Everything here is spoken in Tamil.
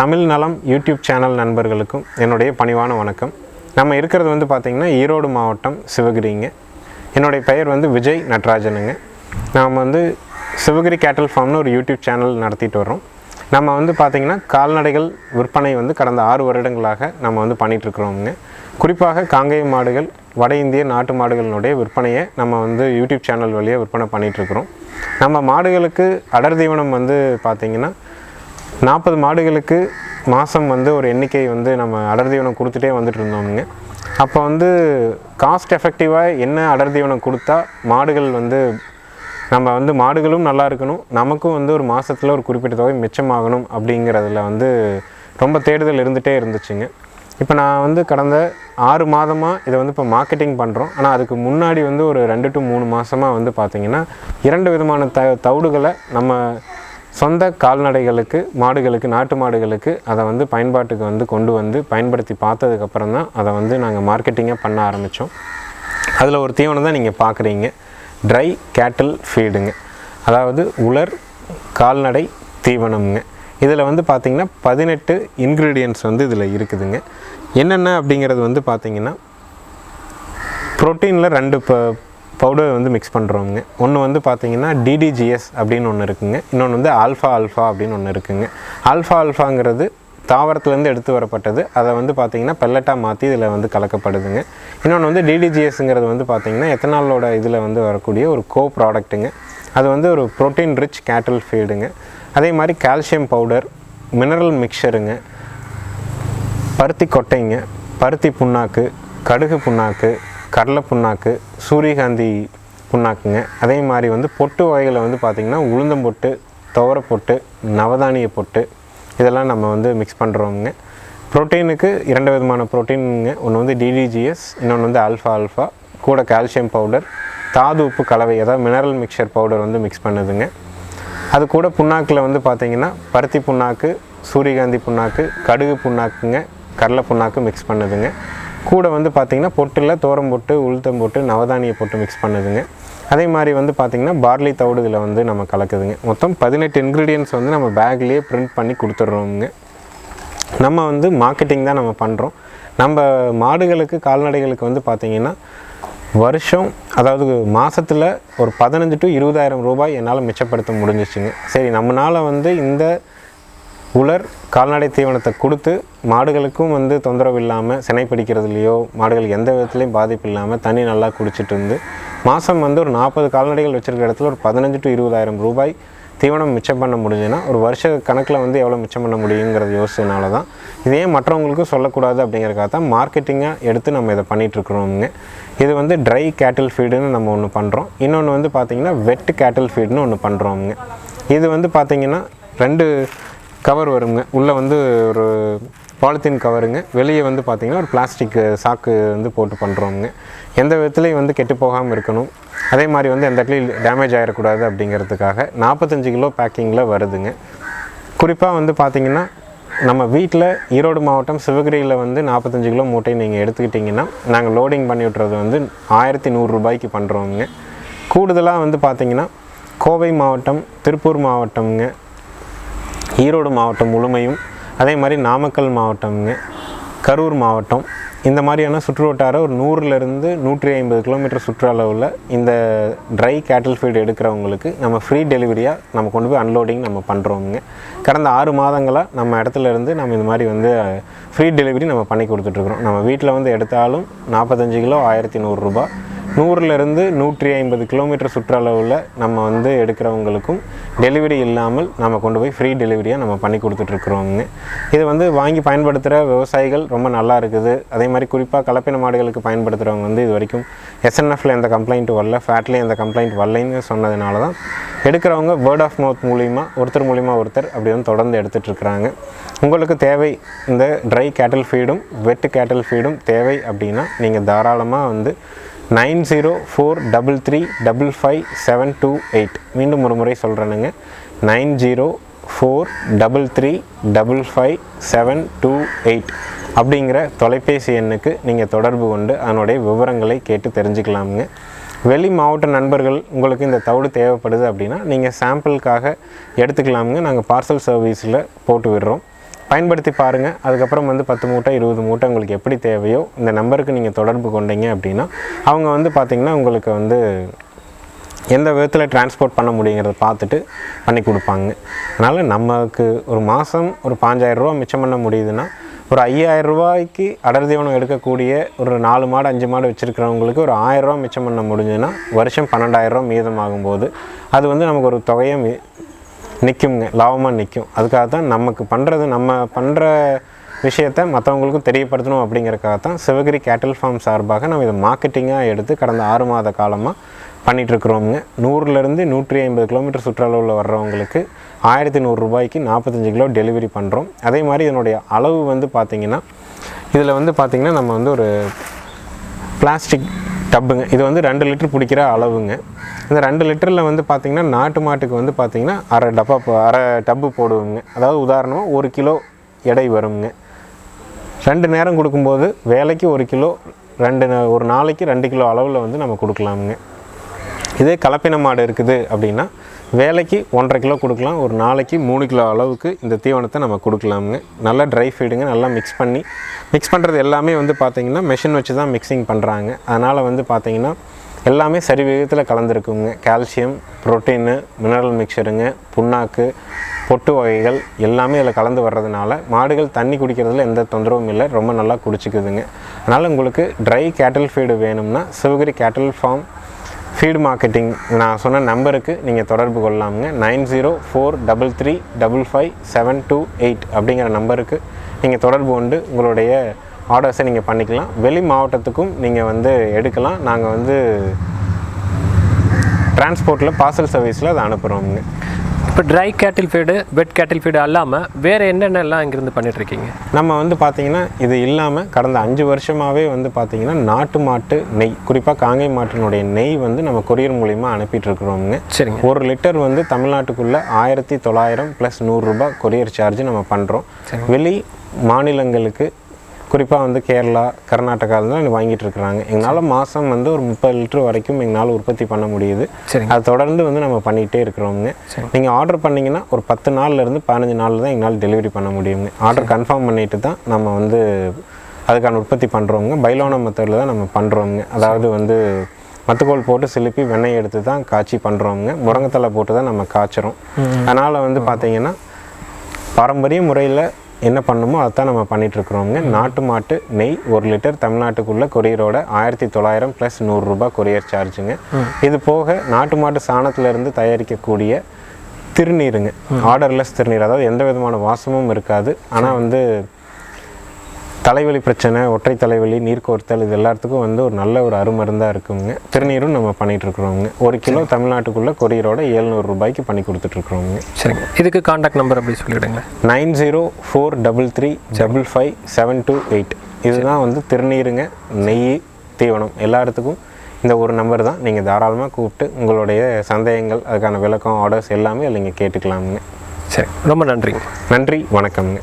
தமிழ் நலம் யூடியூப் சேனல் நண்பர்களுக்கும் என்னுடைய பணிவான வணக்கம். நம்ம இருக்கிறது வந்து பார்த்திங்கன்னா ஈரோடு மாவட்டம் சிவகிரிங்க. என்னுடைய பெயர் வந்து விஜய் நட்ராஜனுங்க. நாம் வந்து சிவகிரி கேட்டல் ஃபார்ம்னு ஒரு யூடியூப் சேனல் நடத்திட்டு வரோம். நம்ம வந்து பார்த்திங்கன்னா கால்நடைகள் விற்பனை வந்து கடந்த 6 வருடங்களாக நம்ம வந்து பண்ணிகிட்ருக்குறோமுங்க. குறிப்பாக காங்கேயம் மாடுகள், வட இந்திய நாட்டு மாடுகளினுடைய விற்பனையை நம்ம வந்து யூடியூப் சேனல் வழியாக விற்பனை பண்ணிகிட்ருக்குறோம். நம்ம மாடுகளுக்கு அடர் தீவனம் வந்து பார்த்திங்கன்னா 40 மாடுகளுக்கு மாதம் வந்து ஒரு எண்ணிக்கை வந்து நம்ம அடர் தீவனம் கொடுத்துட்டே வந்துட்டு இருந்தோமுங்க. அப்போ வந்து காஸ்ட் எஃபெக்டிவாக என்ன அடர் தீவனம் கொடுத்தா மாடுகள் வந்து நம்ம வந்து மாடுகளும் நல்லா இருக்கணும், நமக்கும் வந்து ஒரு மாதத்தில் ஒரு குறிப்பிட்ட தொகை மிச்சமாகணும் அப்படிங்கிறதுல வந்து ரொம்ப தேடுதல் இருந்துகிட்டே இருந்துச்சுங்க. இப்போ நான் வந்து கடந்த 6 மாதமாக இதை வந்து இப்போ மார்க்கெட்டிங் பண்ணுறோம். ஆனால் அதுக்கு முன்னாடி வந்து ஒரு 2 to 3 மாதமாக வந்து பார்த்திங்கன்னா 2 விதமான தவிடுகளை நம்ம சொந்த கால்நடைகளுக்கு, மாடுகளுக்கு, நாட்டு மாடுகளுக்கு அதை வந்து பயன்பாட்டுக்கு வந்து கொண்டு வந்து பயன்படுத்தி பார்த்ததுக்கப்புறம் தான் அதை வந்து நாங்கள் மார்க்கெட்டிங்காக பண்ண ஆரம்பித்தோம். அதில் ஒரு தீவனம் தான் நீங்கள் பார்க்குறீங்க, ட்ரை கேட்டில் ஃபீடுங்க. அதாவது உலர் கால்நடை தீவனம்ங்க. இதில் வந்து பார்த்திங்கன்னா 18 இன்க்ரீடியன்ட்ஸ் வந்து இதில் இருக்குதுங்க. என்னென்ன அப்படிங்கிறது வந்து பார்த்திங்கன்னா ப்ரோட்டீனில் 2 பவுடர் வந்து மிக்ஸ் பண்ணுறோங்க. ஒன்று வந்து பார்த்திங்கன்னா DDGS அப்படின்னு ஒன்று இருக்குங்க. இன்னொன்று வந்து ஆல்ஃபா அப்படின்னு ஒன்று இருக்குங்க. ஆல்ஃபாங்கிறது தாவரத்துலேருந்து எடுத்து வரப்பட்டது. அதை வந்து பார்த்திங்கன்னா பெல்லட்டாக மாற்றி இதில் வந்து கலக்கப்படுதுங்க. இன்னொன்று வந்து DDGSங்கிறது வந்து பார்த்திங்கன்னா எத்தனாலோட இதில் வந்து வரக்கூடிய ஒரு ப்ராடக்ட்டுங்க. அது வந்து ஒரு ப்ரோட்டீன் ரிச் கேட்டில் ஃபீடுங்க. அதே மாதிரி கால்சியம் பவுடர், மினரல் மிக்சருங்க, பருத்தி கொட்டைங்க, பருத்தி புண்ணாக்கு, கடுகு புண்ணாக்கு, கடலை புண்ணாக்கு, சூரியகாந்தி புண்ணாக்குங்க. அதே மாதிரி வந்து பொட்டு வகைகளை வந்து பார்த்திங்கன்னா உளுந்தம்பொட்டு, துவரை பொட்டு, நவதானிய பொட்டு, இதெல்லாம் நம்ம வந்து மிக்ஸ் பண்ணுறோங்க. ப்ரோட்டீனுக்கு 2 விதமான ப்ரோட்டீனுங்க. ஒன்று வந்து DDGS, இன்னொன்று வந்து ஆல்ஃபா, கூட கால்சியம் பவுடர், தாது உப்பு கலவை, அதாவது மினரல் மிக்சர் பவுடர் வந்து மிக்ஸ் பண்ணுதுங்க. அது கூட புண்ணாக்கில் வந்து பார்த்திங்கன்னா பருத்தி புண்ணாக்கு, சூரியகாந்தி புண்ணாக்கு, கடுகு புண்ணாக்குங்க, கடலை புண்ணாக்கு மிக்ஸ் பண்ணுதுங்க. கூட வந்து பார்த்திங்கன்னா பொட்டில் தோரம் போட்டு, உளுத்தம் போட்டு, நவதானிய போட்டு மிக்ஸ் பண்ணுதுங்க. அதே மாதிரி வந்து பார்த்திங்கன்னா பார்லி தவிடு இதில் வந்து நம்ம கலக்குதுங்க. மொத்தம் 18 இன்க்ரீடியன்ட்ஸ் வந்து நம்ம பேக்லேயே பிரிண்ட் பண்ணி கொடுத்துட்றோங்க. நம்ம வந்து மார்க்கெட்டிங் தான் நம்ம பண்ணுறோம். நம்ம மாடுகளுக்கு, கால்நடைகளுக்கு வந்து பார்த்திங்கன்னா வருஷம், அதாவது மாதத்தில் ஒரு 15 to 20,000 ரூபாய் என்னால் மிச்சப்படுத்த முடிஞ்சிச்சுங்க. சரி, நம்மளால் வந்து இந்த உலர் கால்நடை தீவனத்தை கொடுத்து மாடுகளுக்கும் வந்து தொந்தரவு இல்லாமல், சினை பிடிக்கிறதுலையோ மாடுகளுக்கு எந்த விதத்துலையும் பாதிப்பு இல்லாமல் தண்ணி நல்லா குடிச்சிட்டு இருந்து மாதம் வந்து ஒரு 40 கால்நடைகள் வச்சுருக்க இடத்துல ஒரு 15 to 20,000 ரூபாய் தீவனம் மிச்சம் பண்ண முடிஞ்சுன்னா ஒரு வருஷ கணக்கில் வந்து எவ்வளோ மிச்சம் பண்ண முடியுங்கிறது யோசிச்சதுனால தான் இதே மற்றவங்களுக்கும் சொல்லக்கூடாது அப்படிங்கிறக்காக தான் மார்க்கெட்டிங்காக எடுத்து நம்ம இதை பண்ணிகிட்ருக்குறோங்க. இது வந்து ட்ரை கேட்டில் ஃபீடுன்னு நம்ம ஒன்று பண்ணுறோம். இன்னொன்று வந்து பார்த்திங்கன்னா வெட் கேட்டில் ஃபீடுன்னு ஒன்று பண்ணுறோங்க. இது வந்து பார்த்திங்கன்னா 2 கவர் வருங்க. உள்ளே வந்து ஒரு பாலித்தீன் கவருங்க, வெளியே வந்து பார்த்திங்கன்னா ஒரு பிளாஸ்டிக் சாக்கு வந்து போட்டு பண்ணுறோங்க. எந்த விதத்துலேயும் வந்து கெட்டு போகாமல் இருக்கணும், அதே மாதிரி வந்து எந்த இடத்துலையும் டேமேஜ் ஆகிடக்கூடாது அப்படிங்கிறதுக்காக 45 கிலோ பேக்கிங்கில் வருதுங்க. குறிப்பாக வந்து பார்த்திங்கன்னா நம்ம வீட்டில் ஈரோடு மாவட்டம் சிவகிரியில் வந்து 45 கிலோ மூட்டை நீங்கள் எடுத்துக்கிட்டிங்கன்னா நாங்கள் லோடிங் பண்ணி விட்டுறது வந்து 1100 ரூபாய்க்கு பண்ணுறோங்க. கூடுதலாக வந்து பார்த்திங்கன்னா கோவை மாவட்டம், திருப்பூர் மாவட்டம்ங்க, ஈரோடு மாவட்டம் முழுமையும், அதே மாதிரி நாமக்கல் மாவட்டம்ங்க, கரூர் மாவட்டம், இந்த மாதிரியான சுற்றுவட்டார ஒரு 100லேருந்து 150 கிலோமீட்டர் சுற்றளவில் இந்த ட்ரை கேட்டில் ஃபீடு எடுக்கிறவங்களுக்கு நம்ம ஃப்ரீ டெலிவரியாக நம்ம கொண்டு போய் அன்லோடிங் நம்ம பண்ணுறோங்க. கடந்த 6 மாதங்களாக நம்ம இடத்துலேருந்து நம்ம இந்த மாதிரி வந்து ஃப்ரீ டெலிவரி நம்ம பண்ணி கொடுத்துட்ருக்குறோம். நம்ம வீட்டில் வந்து எடுத்தாலும் 45 கிலோ 1100 ரூபா, 100லேருந்து 150 கிலோமீட்டர் சுற்றளவில் நம்ம வந்து எடுக்கிறவங்களுக்கும் டெலிவரி இல்லாமல் நம்ம கொண்டு போய் ஃப்ரீ டெலிவரியாக நம்ம பண்ணி கொடுத்துட்ருக்குறோங்க. இது வந்து வாங்கி பயன்படுத்துகிற விவசாயிகள் ரொம்ப நல்லா இருக்குது. அதே மாதிரி குறிப்பாக கலப்பின மாடுகளுக்கு பயன்படுத்துகிறவங்க வந்து இது வரைக்கும் SNFல எந்த கம்ப்ளைண்ட் வரல, ஃபேட்லேயும் எந்த கம்ப்ளைண்ட் வரலைன்னு சொன்னதுனால தான் எடுக்கிறவங்க வேர்ட் ஆஃப் மவுத் மூலிமா, ஒருத்தர் மூலிமா ஒருத்தர் அப்படி வந்து தொடர்ந்து எடுத்துகிட்ருக்குறாங்க. உங்களுக்கு தேவை இந்த ட்ரை கேட்டில் ஃபீடும் வெட் கேட்டில் ஃபீடும் தேவை அப்படின்னா நீங்கள் தாராளமாக வந்து 9043355728, மீண்டும் ஒரு முறை சொல்கிறேனுங்க, 9043355728 அப்படிங்கிற தொலைபேசி எண்ணுக்கு நீங்கள் தொடர்பு கொண்டு அதனுடைய விவரங்களை கேட்டு தெரிஞ்சுக்கலாமுங்க. வெளி மாவட்ட நண்பர்கள் உங்களுக்கு இந்த தவிடு தேவைப்படுது அப்படின்னா நீங்கள் சாம்பிளுக்காக எடுத்துக்கலாமுங்க. நாங்கள் பார்சல் சர்வீஸில் போட்டு விடுறோம். பயன்படுத்தி பாருங்கள். அதுக்கப்புறம் வந்து 10 மூட்டை 20 மூட்டை உங்களுக்கு எப்படி தேவையோ இந்த நம்பருக்கு நீங்கள் தொடர்பு கொண்டீங்க அப்படின்னா அவங்க வந்து பார்த்திங்கன்னா உங்களுக்கு வந்து எந்த விதத்தில் டிரான்ஸ்போர்ட் பண்ண முடியுங்கிறத பார்த்துட்டு பண்ணி கொடுப்பாங்க. அதனால் நமக்கு ஒரு மாதம் ஒரு 5000 ரூபா மிச்சம் பண்ண முடியுதுன்னா ஒரு 5000 ரூபாய்க்கு அடர் தீவனம் எடுக்கக்கூடிய ஒரு 4 மாடு 5 மாடு வச்சுருக்கிறவங்களுக்கு ஒரு 1000 ரூபா மிச்சம் பண்ண முடிஞ்சுன்னா வருஷம் 12000 ரூபா மீதமாகும்போது அது வந்து நமக்கு ஒரு தொகையை நிற்குங்க, லாபமாக நிற்கும். அதுக்காக தான் நமக்கு நம்ம பண்ணுற விஷயத்தை மற்றவங்களுக்கும் தெரியப்படுத்தணும் அப்படிங்கிறக்காக தான் சிவகிரி கேட்டில் ஃபார்ம் சார்பாக நம்ம இதை மார்க்கெட்டிங்காக எடுத்து கடந்த 6 மாத காலமாக பண்ணிகிட்ருக்குறோங்க. 100லேருந்து 150 கிலோமீட்டர் சுற்றளவில் வர்றவங்களுக்கு 1100 ரூபாய்க்கு 45 கிலோ டெலிவரி பண்ணுறோம். அதே மாதிரி இதனுடைய அளவு வந்து பார்த்திங்கன்னா இதில் வந்து பார்த்திங்கன்னா நம்ம வந்து ஒரு பிளாஸ்டிக் டப்புங்க, இது வந்து 2 லிட்டர் பிடிக்கிற அளவுங்க. இந்த 2 லிட்டரில் வந்து பார்த்திங்கன்னா நாட்டு மாட்டுக்கு வந்து பார்த்திங்கன்னா அரை டப்பு போடுவோங்க. அதாவது உதாரணமாக 1 கிலோ எடை வருங்க. 2 நேரம் கொடுக்கும்போது வேலைக்கு 1 கிலோ ஒரு நாளைக்கு 2 கிலோ அளவில் வந்து நம்ம கொடுக்கலாமுங்க. இதே கலப்பின மாடு இருக்குது அப்படின்னா வேலைக்கு 1.5 கிலோ கொடுக்கலாம், ஒரு நாளைக்கு 3 கிலோ அளவுக்கு இந்த தீவனத்தை நம்ம கொடுக்கலாமுங்க. நல்லா ட்ரை ஃபீடுங்க, நல்லா மிக்ஸ் பண்ணுறது எல்லாமே வந்து பார்த்திங்கன்னா மெஷின் வச்சு தான் மிக்சிங் பண்ணுறாங்க. அதனால் வந்து பார்த்திங்கன்னா எல்லாமே சரி விகிதத்தில் கலந்துருக்குங்க. கால்சியம், புரோட்டீனு, மினரல் மிக்சருங்க, புண்ணாக்கு, பொட்டு வகைகள் எல்லாமே இதில் கலந்து வர்றதுனால மாடுகள் தண்ணி குடிக்கிறதுல எந்த தொந்தரவும் இல்லை, ரொம்ப நல்லா குடிச்சிக்குதுங்க. அதனால் உங்களுக்கு ட்ரை கேட்டில் ஃபீடு வேணும்னா சிவகிரி கேட்டில் ஃபார்ம் ஃபீடு மார்க்கெட்டிங் நான் சொன்ன நம்பருக்கு நீங்கள் தொடர்பு கொள்ளலாமுங்க. 9043555728 அப்படிங்கிற நம்பருக்கு நீங்கள் தொடர்பு கொண்டு உங்களுடைய ஆர்டர்ஸை நீங்கள் பண்ணிக்கலாம். வெளி மாவட்டத்துக்கும் நீங்கள் வந்து எடுக்கலாம். நாங்கள் வந்து டிரான்ஸ்போர்ட்டில் பார்சல் சர்வீஸில் அதை அனுப்புகிறோங்க. இப்போ ட்ரை கேட்டில் ஃபீடு, வெட் கேட்டில் ஃபீடு இல்லாமல் வேறு என்னென்னலாம் இங்கேருந்து பண்ணிகிட்ருக்கீங்க? நம்ம வந்து பார்த்திங்கன்னா இது இல்லாமல் கடந்த 5 வருஷமாகவே வந்து பார்த்திங்கன்னா நாட்டு மாட்டு நெய், குறிப்பாக காங்கை மாட்டினுடைய நெய் வந்து நம்ம கொரியர் மூலிமா அனுப்பிட்டுருக்குறோங்க. சரிங்க. 1 லிட்டர் வந்து தமிழ்நாட்டுக்குள்ளே 1900 + 100 ரூபா கொரியர் சார்ஜ் நம்ம பண்ணுறோம். வெளி மாநிலங்களுக்கு குறிப்பாக வந்து கேரளா, கர்நாடகாவில் தான் வாங்கிட்டு இருக்கிறாங்க. எங்களால் மாதம் வந்து ஒரு 30 லிட்டர் வரைக்கும் எங்களால் உற்பத்தி பண்ண முடியுது. அதை தொடர்ந்து வந்து நம்ம பண்ணிகிட்டே இருக்கிறோங்க. நீங்கள் ஆர்டர் பண்ணிங்கன்னா ஒரு 10 நாள்லேருந்து 15 நாளில் தான் எங்களால் டெலிவரி பண்ண முடியுங்க. ஆர்டர் கன்ஃபார்ம் பண்ணிவிட்டு தான் நம்ம வந்து அதுக்கான உற்பத்தி பண்ணுறோங்க. பைலோனா மெத்தடில் தான் நம்ம பண்ணுறோங்க. அதாவது வந்து மத்துக்கோல் போட்டு சிலுப்பி வெண்ணெய் எடுத்து தான் காய்ச்சி பண்ணுறோங்க. முருங்கைத்தலை போட்டு தான் நம்ம காய்ச்சிறோம். அதனால் வந்து பார்த்திங்கன்னா பாரம்பரிய முறையில் என்ன பண்ணுமோ அதைத்தான் நம்ம பண்ணிகிட்ருக்குறோங்க. நாட்டு மாட்டு நெய் 1 லிட்டர் தமிழ்நாட்டுக்குள்ளே கொரியரோட 1900 + 100 ரூபா கொரியர் சார்ஜுங்க. இது போக நாட்டு மாட்டு சாணத்திலேருந்து தயாரிக்கக்கூடிய திருநீருங்க, ஆர்டர்லெஸ் திருநீர், அதாவது எந்த விதமான வாசமும் இருக்காது. ஆனால் வந்து தலைவலி பிரச்சனை, ஒற்றை தலைவலி, நீர் கோர்த்தல் இது எல்லாத்துக்கும் வந்து ஒரு நல்ல ஒரு அருமருந்தாக இருக்குங்க. திருநீரும் நம்ம பண்ணிகிட்ருக்குறோங்க. 1 கிலோ தமிழ்நாட்டுக்குள்ளே கொரியரோட 700 ரூபாய்க்கு பண்ணி கொடுத்துட்ருக்குறோங்க. சரிங்க. இதுக்கு கான்டாக்ட் நம்பர் அப்படி சொல்லிவிடுங்க. 9043335728. இதுதான் வந்து திருநீருங்க, நெய், தீவனம் எல்லாத்துக்கும் இந்த ஒரு நம்பர் தான். நீங்கள் தாராளமாக கூப்பிட்டு உங்களுடைய சந்தேகங்கள், அதுக்கான விளக்கம், ஆர்டர்ஸ் எல்லாமே அதில் நீங்கள் கேட்டுக்கலாமுங்க. சரி, ரொம்ப நன்றிங்க. நன்றி, வணக்கம்ங்க.